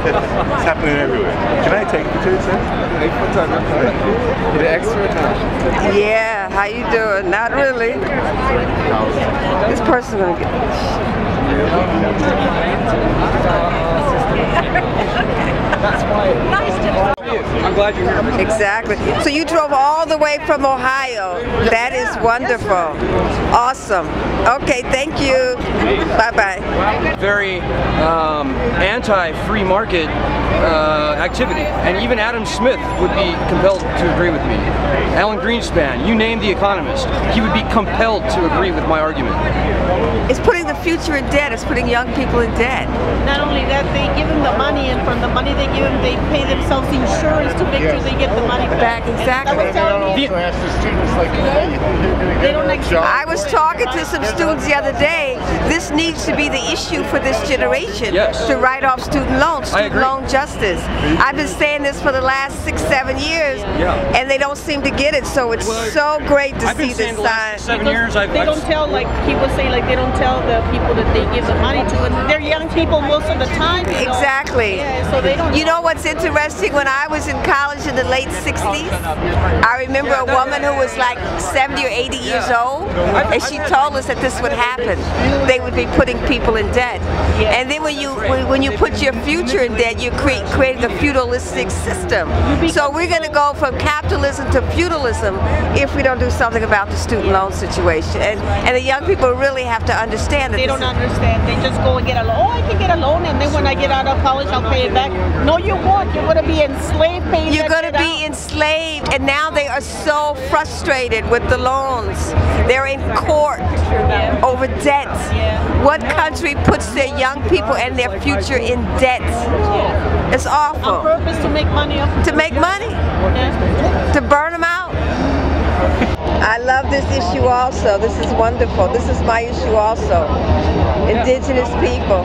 It's happening everywhere. Can I take a picture, sir? The extra time. Yeah, how you doing? Not really. This person gonna get. That's why. I'm glad you're here. Exactly. So you drove all the way from Ohio. That is wonderful. Awesome. Okay, thank you. Bye-bye. Very anti-free market activity, and even Adam Smith would be compelled to agree with me. Alan Greenspan, you name the economist, he would be compelled to agree with my argument. It's putting the future in debt. It's putting young people in debt. Not only that, they give them the money, and from the money they give them, they pay themselves insurance to make sure they get the money back. Exactly. I was talking to some students the other day. This needs to be the issue for this generation. Yes. To write off student loans, student loan justice. I've been saying this for the last 6-7 years, and they don't seem to get it. So it's so great to see this sign. 7 years. They don't tell, like he was saying, like they don't tell the people that they give the money to, and they're young people most of the time. You know? Exactly. Yeah, so they don't. You know what's interesting? When I was in college in the late 60s, I remember a woman who was like 70 or 80 years old, and she told us that this would happen. They would be putting people in debt. And then when you put your future in debt, you're creating a feudalistic system. So we're going to go from capitalism to feudalism if we don't do something about the student loan situation. And the young people really have to understand that they don't understand. They just go and get a loan. Oh, I can get a loan, and then when I get out of college, I'll pay it back. No, you won't. You're going to be enslaved paying. You're going to be enslaved, and now they are so frustrated with the loans. They're in court over debt. What country puts their young people and their future in debt? It's awful. On purpose to make money. To make money? To burn them out? I love this issue also. This is wonderful. This is my issue also. Indigenous people.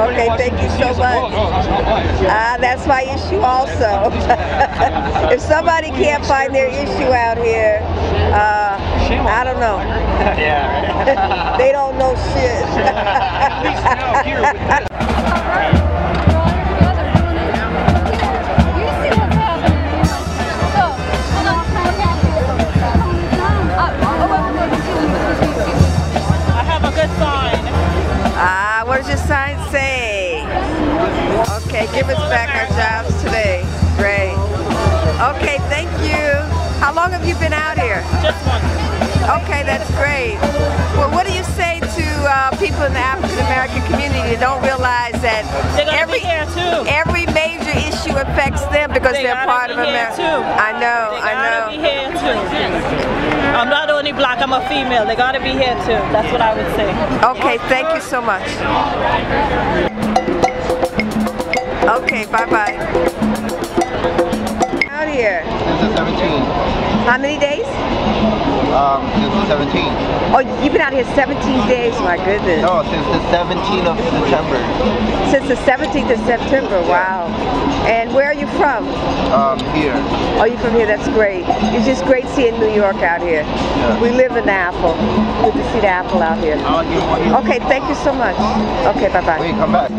Okay, thank you so much. That's my issue also. If somebody can't find their issue out here, I don't know. They don't know shit. What does your sign say? Okay, give us back our jobs today. Great. Okay, thank you. How long have you been out here? Just one. Okay, that's great. Well, what do you say to people in the African American community that don't realize that every major issue affects them because they're part of America? I know, I know. They gotta be here too. I'm not only black, I'm a female. They gotta be here too. That's what I would say. Okay, thank you so much. Okay, bye-bye. Out here. Since the 17th. How many days? Since the 17th. Oh, you've been out here 17 days, my goodness. No, since the 17th of September. Since the 17th of September, wow. And where are you from? Here. Oh, you're from here, that's great. It's just great seeing New York out here. Yeah. We live in the Apple. Good to see the Apple out here. Okay, thank you so much. Okay, bye-bye. Wait, come back.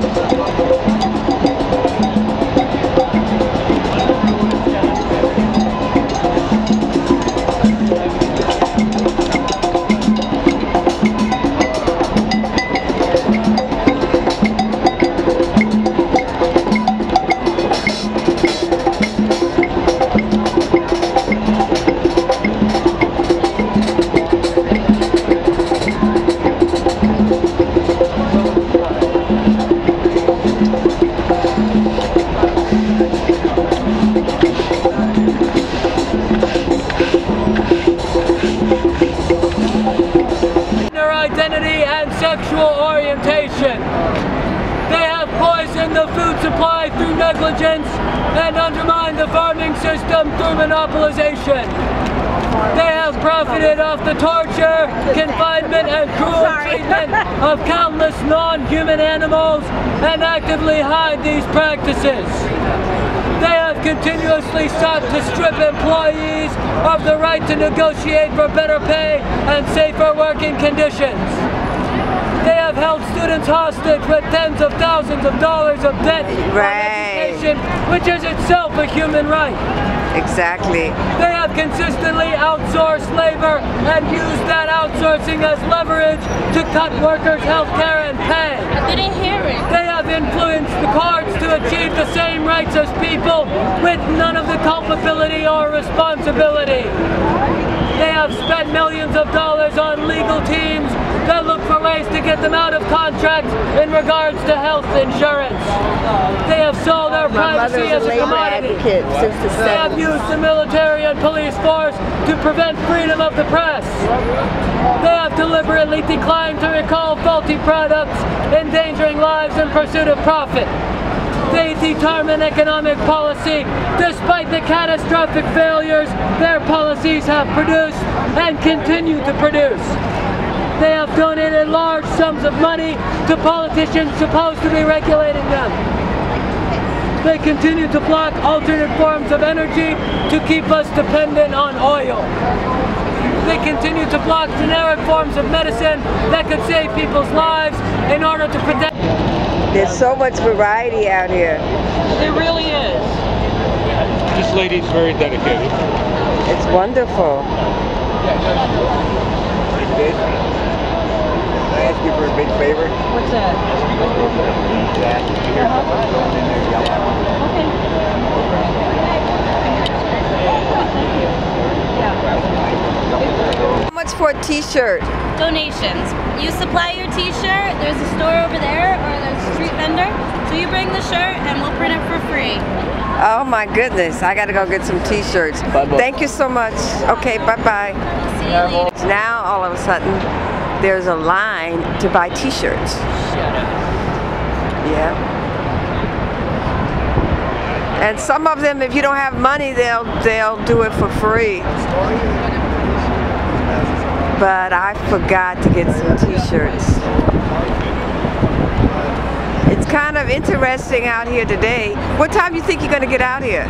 orientation. They have poisoned the food supply through negligence and undermined the farming system through monopolization. They have profited off the torture, confinement, and cruel treatment of countless non-human animals and actively hide these practices. They have continuously sought to strip employees of the right to negotiate for better pay and safer working conditions. They have have held students hostage with tens of thousands of dollars of debt on education, which is itself a human right. Exactly. They have consistently outsourced labor and used that outsourcing as leverage to cut workers' health care and pay. I didn't hear it. They have influenced the courts to achieve the same rights as people with none of the culpability or responsibility. They have spent millions of dollars on legal teams that look for ways to get them out of contracts in regards to health insurance. They have sold our privacy as a commodity. They have used the military and police force to prevent freedom of the press. They have deliberately declined to recall faulty products, endangering lives in pursuit of profit. They determine economic policy despite the catastrophic failures their policies have produced and continue to produce. They have donated large sums of money to politicians supposed to be regulating them. They continue to block alternate forms of energy to keep us dependent on oil. They continue to block generic forms of medicine that could save people's lives in order to protect. There's so much variety out here. There really is. This lady's very dedicated. It's wonderful. Can I ask you for a big favor? What's that? How much for a t-shirt? Donations. You supply your t-shirt, there's a store over there, or there's a street vendor. So you bring the shirt and we'll print it for free. Oh my goodness, I gotta go get some t-shirts. Thank you so much. Okay, bye-bye. See you later. Now, all of a sudden, there's a line to buy t-shirts. Yeah. And some of them, if you don't have money, they'll do it for free. But I forgot to get some t-shirts. It's kind of interesting out here today. What time do you think you're going to get out here? Is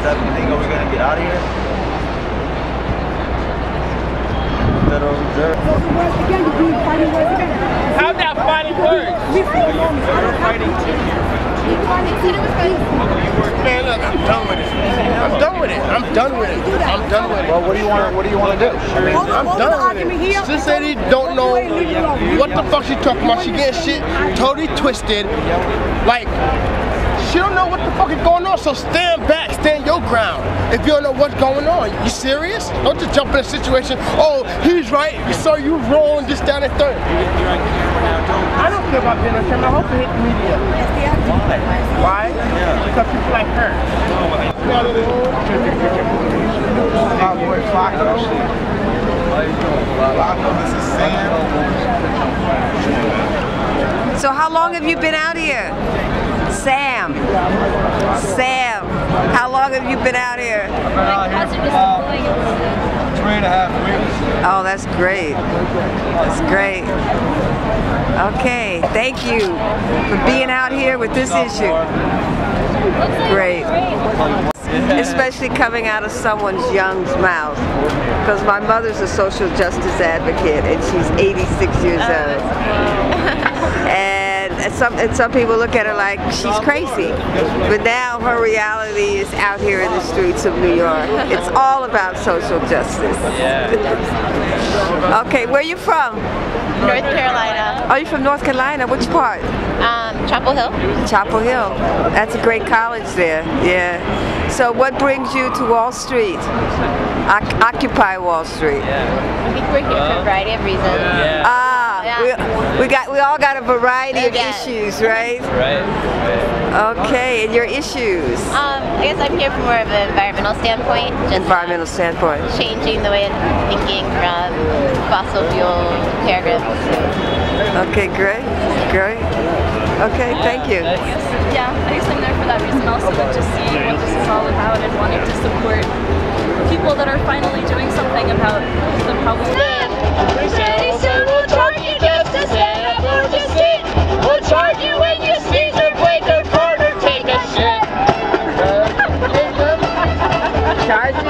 that the thing? Are we going to get out of here? Federal Reserve. How's that fighting words? Man, look, I'm done with it. I'm done with it. I'm done with it. I'm done with it. Well, what do you want to do? I'm done with it. This lady don't know what the fuck she talking about. She getting shit totally twisted. Like, she don't know what the fuck is going on, so stand back, stand your ground. If you don't know what's going on, you serious? Don't just jump in a situation, oh, he's right, so you wrong, this, that, and third. I don't care about being on camera, I hope it hit the media. Why? Because people like her. This is Sam. So how long have you been out here? Sam, how long have you been out here? 3.5 weeks. Oh, that's great. That's great. Okay, thank you for being out here with this issue. Great. Especially coming out of someone's young's mouth. Because my mother's a social justice advocate and she's 86 years old. And some people look at her like she's crazy. But now her reality is out here in the streets of New York. It's all about social justice. Okay, where are you from? North Carolina. Oh, you're from North Carolina? Which part? Chapel Hill. Chapel Hill. That's a great college there. Yeah. So what brings you to Wall Street? Occupy Wall Street. I think we're here for a variety of reasons. We all got a variety of issues, right? Right. Okay, and your issues? I guess I'm here from more of an environmental standpoint. Just environmental standpoint. Changing the way of thinking from fossil fuel paragraphs. Okay, great. Okay, thank you. Yeah, I guess I'm there for that reason also, to just see what this is all about and wanting to support people that are finally doing something about the problem. We'll charge you just to stand up or to sit. We'll charge you when you sneeze or break a card or take a shit. Charges.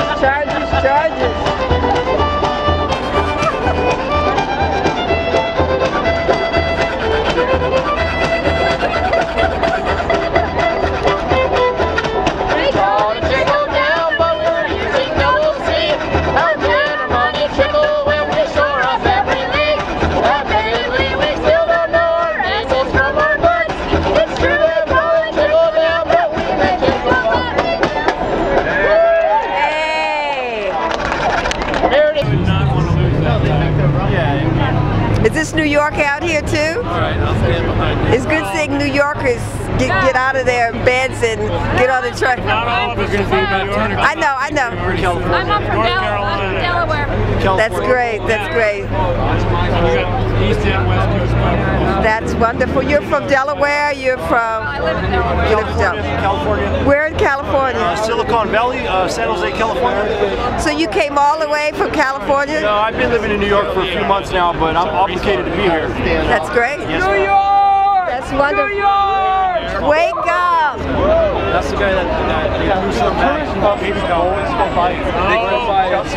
out here too? All right, I'll stand behind you. It's good seeing New Yorkers get out of their beds and get on the train. Not all of us are going to be New York. I know. I'm up from Delaware. That's great. That's great. We got East and West Coast covered. That's wonderful. You're from Delaware. You're from. I live in Delaware. You live in Delaware. California. Where in California? Silicon Valley, San Jose, California. So you came all the way from California? No, I've been living in New York for a few months now, but I'm obligated to be here. That's great. Yes, New York! That's wonderful. New York! Wake up! that's the guy that moves so back. Maybe always go by. They go by because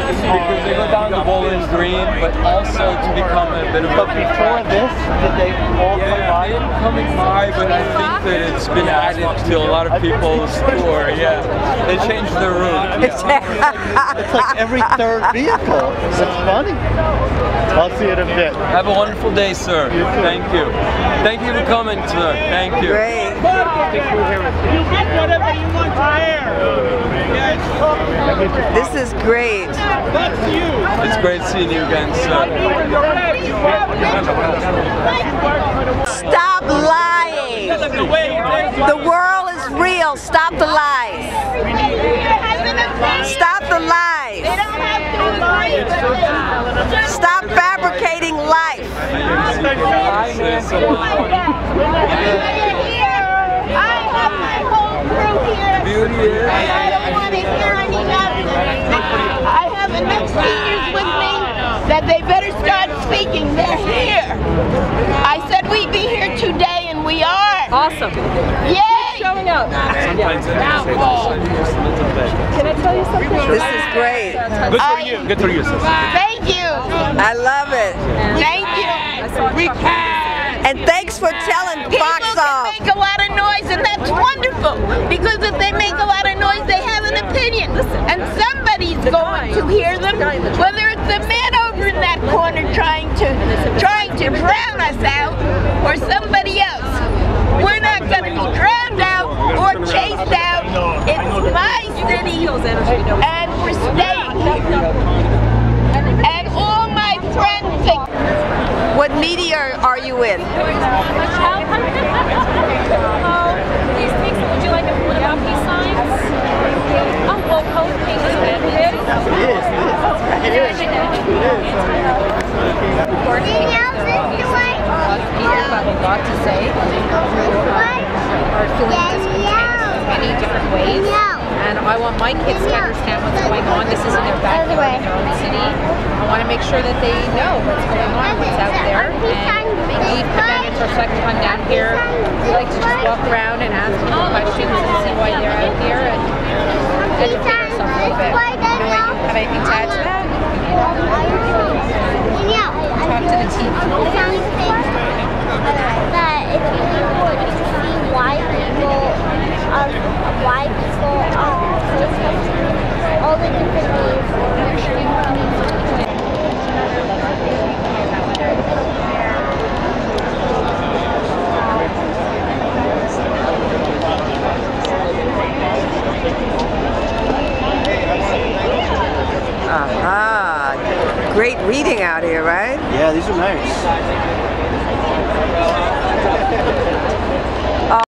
they go down to Bowling Green, but also to become a bit of a. But before this, did they all come by? They didn't come by, but I think that it's been added to a lot of people's tour. Yeah, they changed their route. It's like every third vehicle. That's funny. I'll see you in a bit. Have a wonderful day, sir. Thank you. Thank you for coming, sir. Thank you. Great. You get whatever you want to wear. This is great. It's great seeing you again, sir. Stop lying. The world is real. Stop the lies. Stop the lies. Stop fabricating life. I have my whole crew here. I don't want to hear any nonsense. I have enough seniors with me that they better start speaking. They're here. I said we'd be here today, and we are. Awesome. Yay! Showing up. Can I tell you something? This is great. Good for you. Good for you, sis. Thank you. I love it. Thank you. We can. And thanks for telling Fox People off. can make a lot of noise, and that's wonderful. Because if they make a lot of noise, they have an opinion. And somebody's going to hear them. Whether it's the man over in that corner trying to drown us out, or somebody else. We're not going to be drowned out or chased out. It's my city, and we're staying here. And all my friends think. What media are you in? These things, would you like to put about peace signs? Oh, well, posting is good. It is. About a lot to say. Our feeling discontent in many different ways. And I want my kids to understand what's going on. This isn't their backyard in their own city. I want to make sure that they know what's going on, what's out there. And we've come down, it's our second time down here. We like to just walk around and ask people questions and see why they're out here and educate ourselves a little bit. Have anything to add to that? Talk to the team. That it's really important to see why people all the different Aha. Great reading out here, right? Yeah, these are nice.